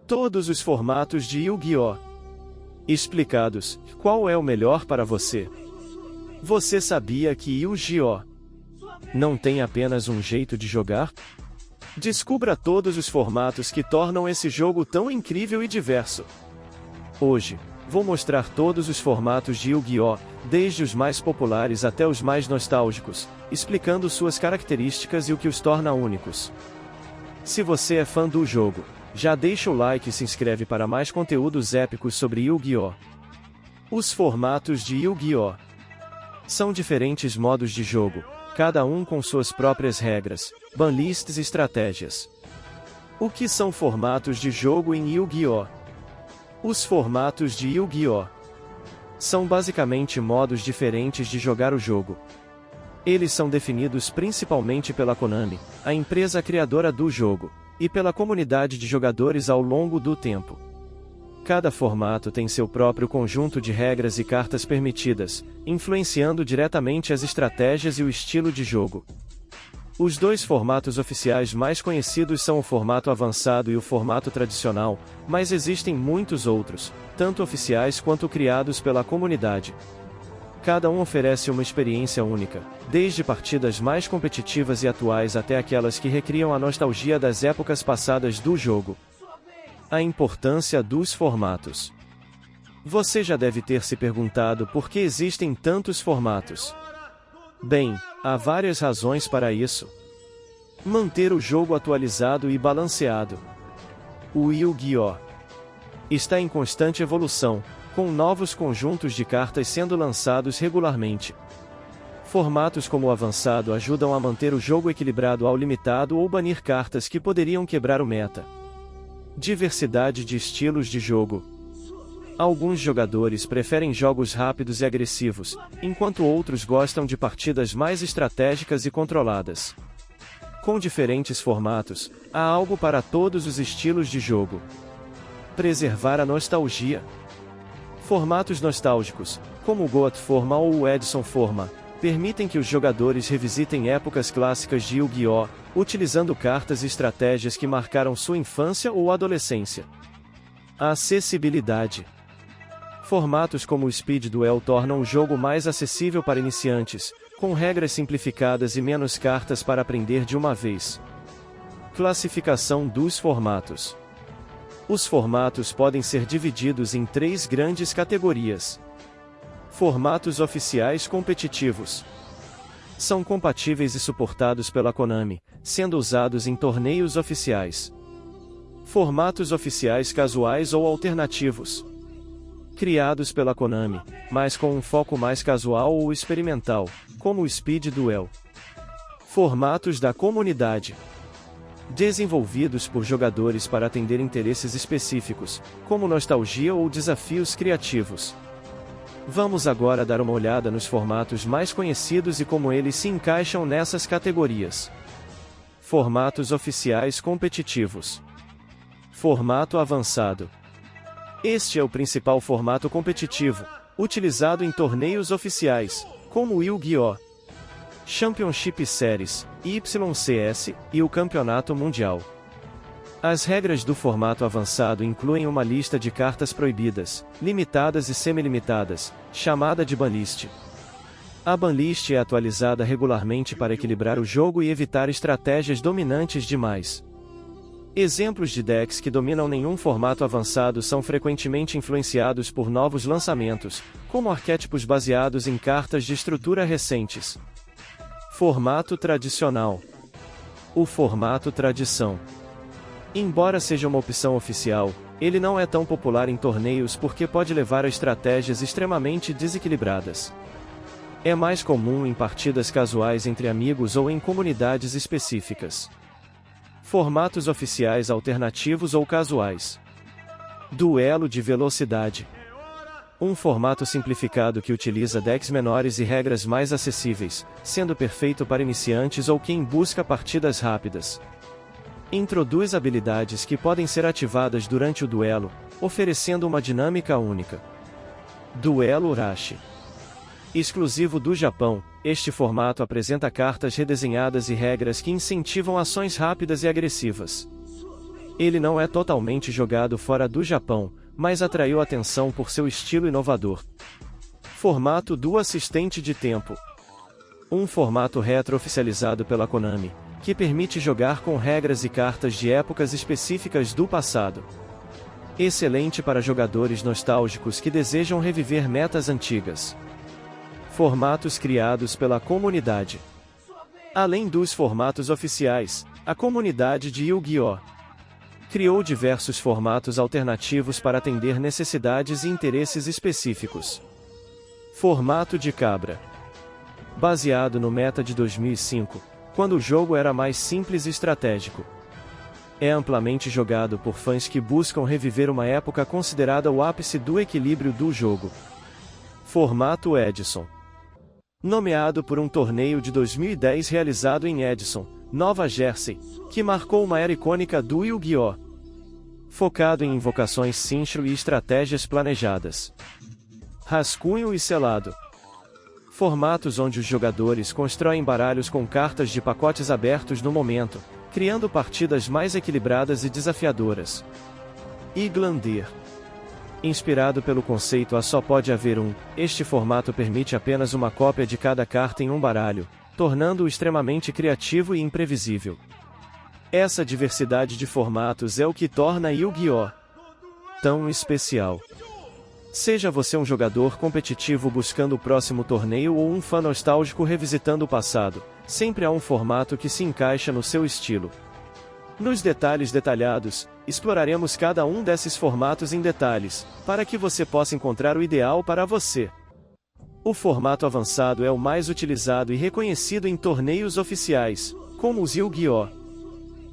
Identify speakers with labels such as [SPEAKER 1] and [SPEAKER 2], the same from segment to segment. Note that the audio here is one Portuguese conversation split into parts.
[SPEAKER 1] Todos os formatos de Yu-Gi-Oh! Explicados. Qual é o melhor para você? Você sabia que Yu-Gi-Oh! Não tem apenas um jeito de jogar? Descubra todos os formatos que tornam esse jogo tão incrível e diverso. Hoje, vou mostrar todos os formatos de Yu-Gi-Oh!, desde os mais populares até os mais nostálgicos, explicando suas características e o que os torna únicos. Se você é fã do jogo, já deixa o like e se inscreve para mais conteúdos épicos sobre Yu-Gi-Oh! Os formatos de Yu-Gi-Oh! São diferentes modos de jogo, cada um com suas próprias regras, banlists e estratégias. O que são formatos de jogo em Yu-Gi-Oh! Os formatos de Yu-Gi-Oh! São basicamente modos diferentes de jogar o jogo. Eles são definidos principalmente pela Konami, a empresa criadora do jogo, e pela comunidade de jogadores ao longo do tempo. Cada formato tem seu próprio conjunto de regras e cartas permitidas, influenciando diretamente as estratégias e o estilo de jogo. Os dois formatos oficiais mais conhecidos são o formato avançado e o formato tradicional, mas existem muitos outros, tanto oficiais quanto criados pela comunidade. Cada um oferece uma experiência única, desde partidas mais competitivas e atuais até aquelas que recriam a nostalgia das épocas passadas do jogo. A importância dos formatos. Você já deve ter se perguntado por que existem tantos formatos. Bem, há várias razões para isso. Manter o jogo atualizado e balanceado. O Yu-Gi-Oh! Está em constante evolução, com novos conjuntos de cartas sendo lançados regularmente. Formatos como o avançado ajudam a manter o jogo equilibrado ao limitado ou banir cartas que poderiam quebrar o meta. Diversidade de estilos de jogo. Alguns jogadores preferem jogos rápidos e agressivos, enquanto outros gostam de partidas mais estratégicas e controladas. Com diferentes formatos, há algo para todos os estilos de jogo. Preservar a nostalgia. Formatos nostálgicos, como o Goat Forma ou o Edson Forma, permitem que os jogadores revisitem épocas clássicas de Yu-Gi-Oh!, utilizando cartas e estratégias que marcaram sua infância ou adolescência. A acessibilidade. Formatos como o Speed Duel tornam o jogo mais acessível para iniciantes, com regras simplificadas e menos cartas para aprender de uma vez. Classificação dos formatos. Os formatos podem ser divididos em 3 grandes categorias. Formatos oficiais competitivos. São compatíveis e suportados pela Konami, sendo usados em torneios oficiais. Formatos oficiais casuais ou alternativos. Criados pela Konami, mas com um foco mais casual ou experimental, como o Speed Duel. Formatos da comunidade. Desenvolvidos por jogadores para atender interesses específicos, como nostalgia ou desafios criativos. Vamos agora dar uma olhada nos formatos mais conhecidos e como eles se encaixam nessas categorias. Formatos oficiais competitivos. Formato avançado. Este é o principal formato competitivo, utilizado em torneios oficiais, como o Yu-Gi-Oh! Championship Series, YCS, e o Campeonato Mundial. As regras do formato avançado incluem uma lista de cartas proibidas, limitadas e semi-limitadas, chamada de banlist. A banlist é atualizada regularmente para equilibrar o jogo e evitar estratégias dominantes demais. Exemplos de decks que dominam nenhum formato avançado são frequentemente influenciados por novos lançamentos, como arquétipos baseados em cartas de estrutura recentes. Formato tradicional. O formato tradição. Embora seja uma opção oficial, ele não é tão popular em torneios porque pode levar a estratégias extremamente desequilibradas. É mais comum em partidas casuais entre amigos ou em comunidades específicas. Formatos oficiais alternativos ou casuais. Duelo de velocidade. Um formato simplificado que utiliza decks menores e regras mais acessíveis, sendo perfeito para iniciantes ou quem busca partidas rápidas. Introduz habilidades que podem ser ativadas durante o duelo, oferecendo uma dinâmica única. Duelo Urashi. Exclusivo do Japão, este formato apresenta cartas redesenhadas e regras que incentivam ações rápidas e agressivas. Ele não é totalmente jogado fora do Japão, mas atraiu atenção por seu estilo inovador. Formato do assistente de tempo. Um formato retro-oficializado pela Konami, que permite jogar com regras e cartas de épocas específicas do passado. Excelente para jogadores nostálgicos que desejam reviver metas antigas. Formatos criados pela comunidade. Além dos formatos oficiais, a comunidade de Yu-Gi-Oh! Criou diversos formatos alternativos para atender necessidades e interesses específicos. Formato de cabra. Baseado no meta de 2005, quando o jogo era mais simples e estratégico. É amplamente jogado por fãs que buscam reviver uma época considerada o ápice do equilíbrio do jogo. Formato Edison. Nomeado por um torneio de 2010 realizado em Edison, Nova Jersey, que marcou uma era icônica do Yu-Gi-Oh! Focado em invocações synchro e estratégias planejadas. Rascunho e selado. Formatos onde os jogadores constroem baralhos com cartas de pacotes abertos no momento, criando partidas mais equilibradas e desafiadoras. Iglander. Inspirado pelo conceito A Só Pode Haver Um, este formato permite apenas uma cópia de cada carta em um baralho, tornando-o extremamente criativo e imprevisível. Essa diversidade de formatos é o que torna Yu-Gi-Oh! Tão especial. Seja você um jogador competitivo buscando o próximo torneio ou um fã nostálgico revisitando o passado, sempre há um formato que se encaixa no seu estilo. Nos detalhes detalhados, exploraremos cada um desses formatos em detalhes, para que você possa encontrar o ideal para você. O formato avançado é o mais utilizado e reconhecido em torneios oficiais, como os Yu-Gi-Oh!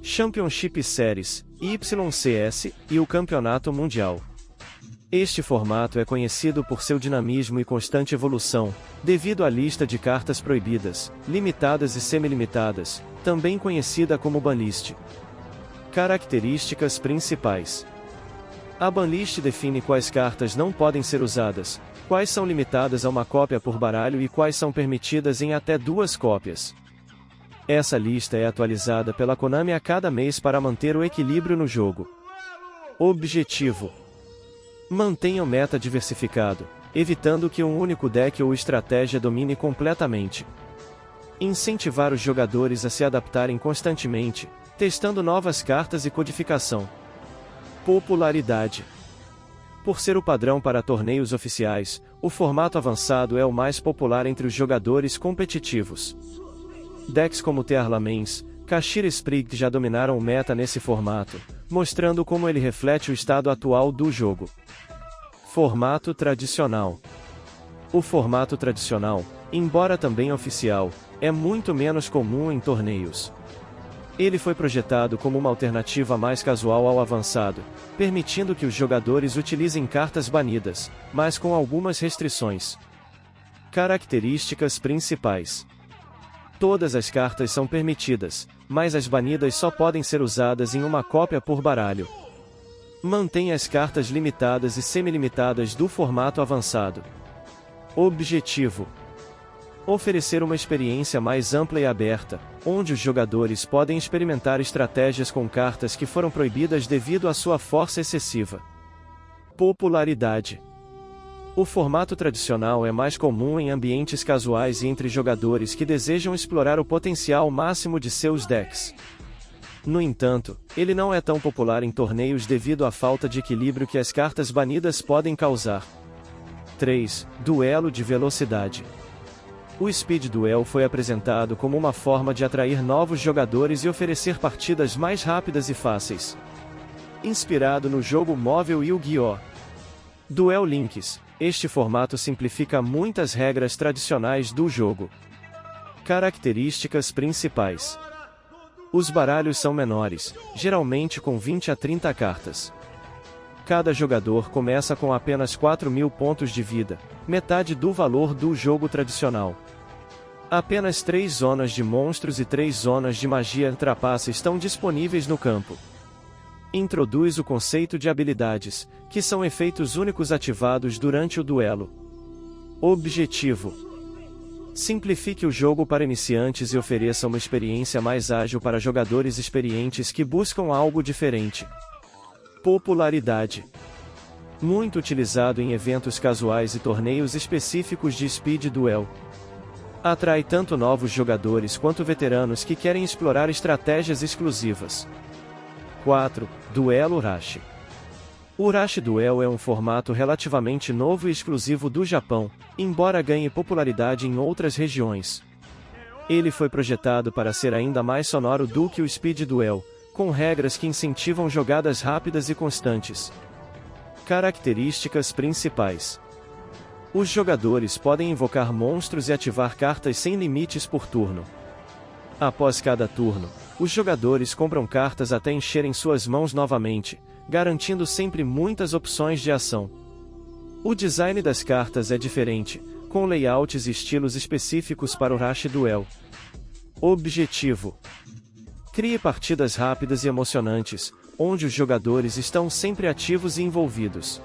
[SPEAKER 1] Championship Series, YCS, e o Campeonato Mundial. Este formato é conhecido por seu dinamismo e constante evolução, devido à lista de cartas proibidas, limitadas e semi-limitadas, também conhecida como banlist. Características principais. A banlist define quais cartas não podem ser usadas, quais são limitadas a uma cópia por baralho e quais são permitidas em até 2 cópias. Essa lista é atualizada pela Konami a cada mês para manter o equilíbrio no jogo. Objetivo: mantenha o meta diversificado, evitando que um único deck ou estratégia domine completamente. Incentivar os jogadores a se adaptarem constantemente, testando novas cartas e codificação. Popularidade. Por ser o padrão para torneios oficiais, o formato avançado é o mais popular entre os jogadores competitivos. Decks como Tearlamens, Kashira Sprigg já dominaram o meta nesse formato, mostrando como ele reflete o estado atual do jogo. Formato tradicional. O formato tradicional, embora também oficial, é muito menos comum em torneios. Ele foi projetado como uma alternativa mais casual ao avançado, permitindo que os jogadores utilizem cartas banidas, mas com algumas restrições. Características principais. Todas as cartas são permitidas, mas as banidas só podem ser usadas em uma cópia por baralho. Mantém as cartas limitadas e semi-limitadas do formato avançado. Objetivo: oferecer uma experiência mais ampla e aberta, onde os jogadores podem experimentar estratégias com cartas que foram proibidas devido à sua força excessiva. Popularidade. O formato tradicional é mais comum em ambientes casuais e entre jogadores que desejam explorar o potencial máximo de seus decks. No entanto, ele não é tão popular em torneios devido à falta de equilíbrio que as cartas banidas podem causar. 3. Duelo de velocidade. O Speed Duel foi apresentado como uma forma de atrair novos jogadores e oferecer partidas mais rápidas e fáceis. Inspirado no jogo móvel Yu-Gi-Oh! Duel Links, este formato simplifica muitas regras tradicionais do jogo. Características principais. Os baralhos são menores, geralmente com 20 a 30 cartas. Cada jogador começa com apenas 4.000 pontos de vida, metade do valor do jogo tradicional. Apenas 3 zonas de monstros e 3 zonas de magia trapaça estão disponíveis no campo. Introduz o conceito de habilidades, que são efeitos únicos ativados durante o duelo. Objetivo: Simplifique o jogo para iniciantes e ofereça uma experiência mais ágil para jogadores experientes que buscam algo diferente. Popularidade. Muito utilizado em eventos casuais e torneios específicos de Speed Duel. Atrai tanto novos jogadores quanto veteranos que querem explorar estratégias exclusivas. 4. Duelo Urashi. O Urashi Duel é um formato relativamente novo e exclusivo do Japão, embora ganhe popularidade em outras regiões. Ele foi projetado para ser ainda mais sonoro do que o Speed Duel, com regras que incentivam jogadas rápidas e constantes. Características principais. Os jogadores podem invocar monstros e ativar cartas sem limites por turno. Após cada turno, os jogadores compram cartas até encherem suas mãos novamente, garantindo sempre muitas opções de ação. O design das cartas é diferente, com layouts e estilos específicos para o Urashi Duel. Objetivo: crie partidas rápidas e emocionantes, onde os jogadores estão sempre ativos e envolvidos.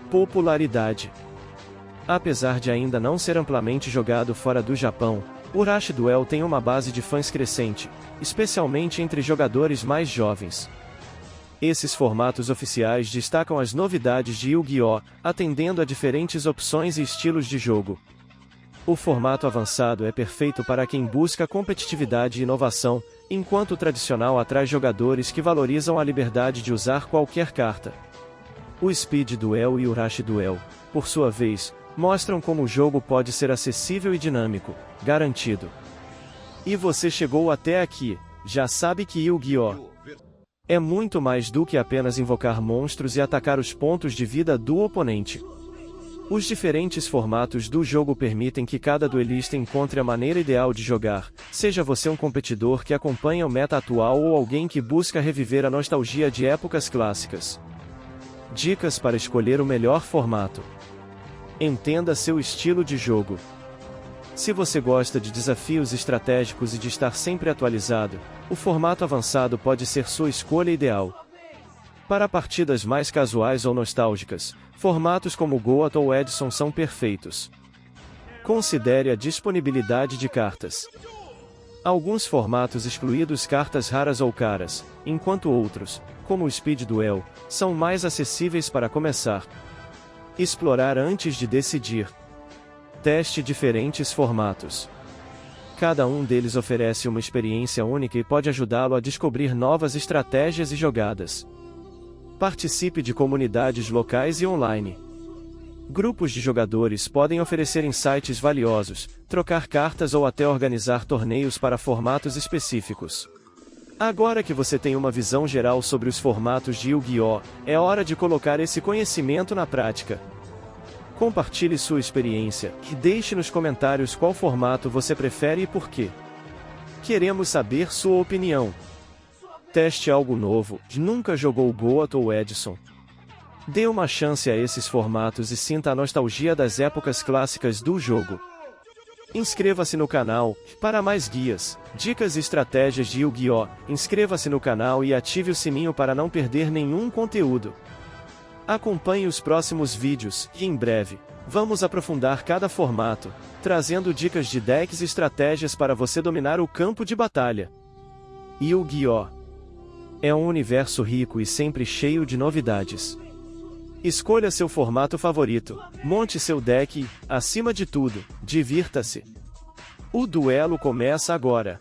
[SPEAKER 1] Popularidade. Apesar de ainda não ser amplamente jogado fora do Japão, o Urashi Duel tem uma base de fãs crescente, especialmente entre jogadores mais jovens. Esses formatos oficiais destacam as novidades de Yu-Gi-Oh!, atendendo a diferentes opções e estilos de jogo. O formato avançado é perfeito para quem busca competitividade e inovação, enquanto o tradicional atrai jogadores que valorizam a liberdade de usar qualquer carta. O Speed Duel e o Urashi Duel, por sua vez, mostram como o jogo pode ser acessível e dinâmico, garantido. E você chegou até aqui, já sabe que Yu-Gi-Oh! É muito mais do que apenas invocar monstros e atacar os pontos de vida do oponente. Os diferentes formatos do jogo permitem que cada duelista encontre a maneira ideal de jogar, seja você um competidor que acompanha o meta atual ou alguém que busca reviver a nostalgia de épocas clássicas. Dicas para escolher o melhor formato. Entenda seu estilo de jogo. Se você gosta de desafios estratégicos e de estar sempre atualizado, o formato avançado pode ser sua escolha ideal. Para partidas mais casuais ou nostálgicas, formatos como Goat ou Edson são perfeitos. Considere a disponibilidade de cartas. Alguns formatos excluídos cartas raras ou caras, enquanto outros, como o Speed Duel, são mais acessíveis para começar. Explorar antes de decidir. Teste diferentes formatos. Cada um deles oferece uma experiência única e pode ajudá-lo a descobrir novas estratégias e jogadas. Participe de comunidades locais e online. Grupos de jogadores podem oferecer insights valiosos, trocar cartas ou até organizar torneios para formatos específicos. Agora que você tem uma visão geral sobre os formatos de Yu-Gi-Oh!, é hora de colocar esse conhecimento na prática. Compartilhe sua experiência e deixe nos comentários qual formato você prefere e por quê. Queremos saber sua opinião. Teste algo novo. Nunca jogou Goat ou Edson? Dê uma chance a esses formatos e sinta a nostalgia das épocas clássicas do jogo. Inscreva-se no canal para mais guias, dicas e estratégias de Yu-Gi-Oh! Inscreva-se no canal e ative o sininho para não perder nenhum conteúdo. Acompanhe os próximos vídeos, e em breve, vamos aprofundar cada formato, trazendo dicas de decks e estratégias para você dominar o campo de batalha. Yu-Gi-Oh! É um universo rico e sempre cheio de novidades. Escolha seu formato favorito, monte seu deck e, acima de tudo, divirta-se. O duelo começa agora.